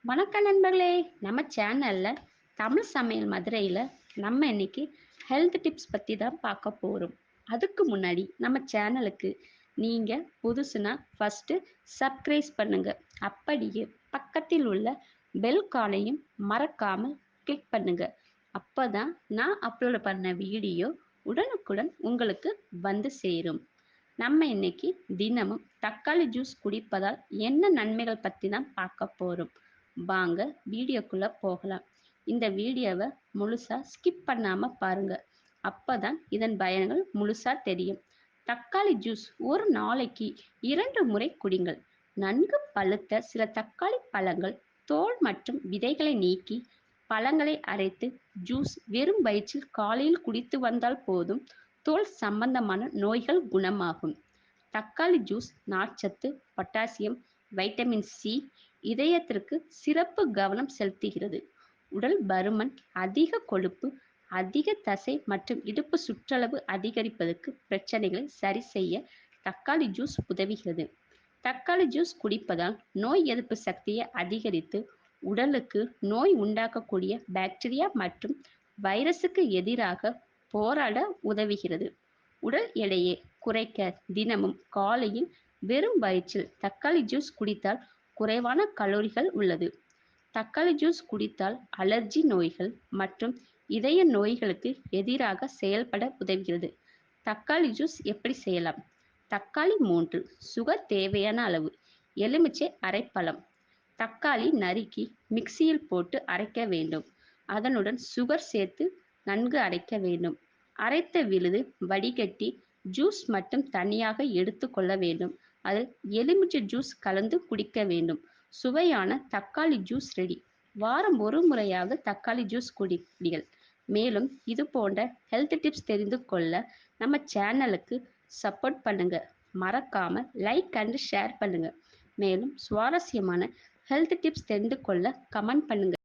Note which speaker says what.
Speaker 1: வணக்கம் நண்பர்களே. நம்ம சேனல்ல தமிழ் சமையல் மதுரையில் நம்ம இன்னைக்கு ஹெல்த் டிப்ஸ் பற்றி தான் பார்க்க போகிறோம். அதுக்கு முன்னாடி நம்ம சேனலுக்கு நீங்கள் புதுசுனா ஃபஸ்ட்டு சப்ஸ்கிரைப் பண்ணுங்க. அப்படியே பக்கத்தில் உள்ள பெல் காலையும் மறக்காமல் கிளிக் பண்ணுங்க. அப்போ தான் நான் அப்லோட் பண்ண வீடியோ உடனுக்குடன் உங்களுக்கு வந்து சேரும். நம்ம இன்னைக்கு தினமும் தக்காளி ஜூஸ் குடிப்பதால் என்ன நன்மைகள் பற்றி தான் பார்க்க போகிறோம். வாங்க வீடியோக்குள்ளே போகலாம். இந்த வீடியோவை முழுசாக ஸ்கிப் பண்ணாமல் பாருங்கள். அப்போ தான் இதன் பயன்கள் முழுசாக தெரியும். தக்காளி ஜூஸ் ஒரு நாளைக்கு 2 முறை குடிங்கள். நன்கு பழுத்த சில தக்காளி பழங்கள் தோல் மற்றும் விதைகளை நீக்கி பழங்களை அரைத்து ஜூஸ் வெறும் வயிற்றில் காலையில் குடித்து வந்தால் போதும், தோல் சம்பந்தமான நோய்கள் குணமாகும். தக்காளி ஜூஸ் நார்ச்சத்து, பொட்டாசியம், வைட்டமின் சி, இதயத்திற்கு சிறப்பு கவனம் செலுத்துகிறது. உடல் பருமன், அதிக கொழுப்பு, அதிக தசை மற்றும் இடுப்பு சுற்றளவு அதிகரிப்பதற்கு பிரச்சனைகளை சரி செய்ய தக்காளி ஜூஸ் உதவுகிறது. தக்காளி ஜூஸ் குடிப்பதால் நோய் எதிர்ப்பு சக்தியை அதிகரித்து உடலுக்கு நோய் உண்டாக்கக்கூடிய பாக்டீரியா மற்றும் வைரஸுக்கு எதிராக போராட உதவுகிறது. உடல் எடையை குறைக்க தினமும் காலையில் வெறும் வயிற்றில் தக்காளி ஜூஸ் குடித்தால் குறைவான கலோரிகள் உள்ளது. தக்காளி ஜூஸ் குடித்தால் அலர்ஜி நோய்கள் மற்றும் இதய நோய்களுக்கு எதிராக செயல்பட உதவுகிறது. தக்காளி ஜூஸ் எப்படி செய்யலாம்? தக்காளி 3, சுகர் தேவையான அளவு, எலுமிச்சை அரைப்பழம். தக்காளி நறுக்கி மிக்சியில் போட்டு அரைக்க வேண்டும். அதனுடன் சுகர் சேர்த்து நன்கு அரைக்க வேண்டும். அரைத்த விழுது வடிகட்டி ஜூஸ் மட்டும் தனியாக எடுத்து கொள்ள வேண்டும். அதில் எலுமிச்சை ஜூஸ் கலந்து குடிக்க வேண்டும். சுவையான தக்காளி ஜூஸ் ரெடி. வாரம் ஒரு முறையாவது தக்காளி ஜூஸ் குடிங்கள். மேலும் இது போன்ற ஹெல்த் டிப்ஸ் தெரிந்து கொள்ள நம்ம சேனலுக்கு சப்போர்ட் பண்ணுங்க. மறக்காம லைக் அண்ட் ஷேர் பண்ணுங்க. மேலும் சுவாரஸ்யமான ஹெல்த் டிப்ஸ் தெரிந்து கொள்ள கமெண்ட் பண்ணுங்க.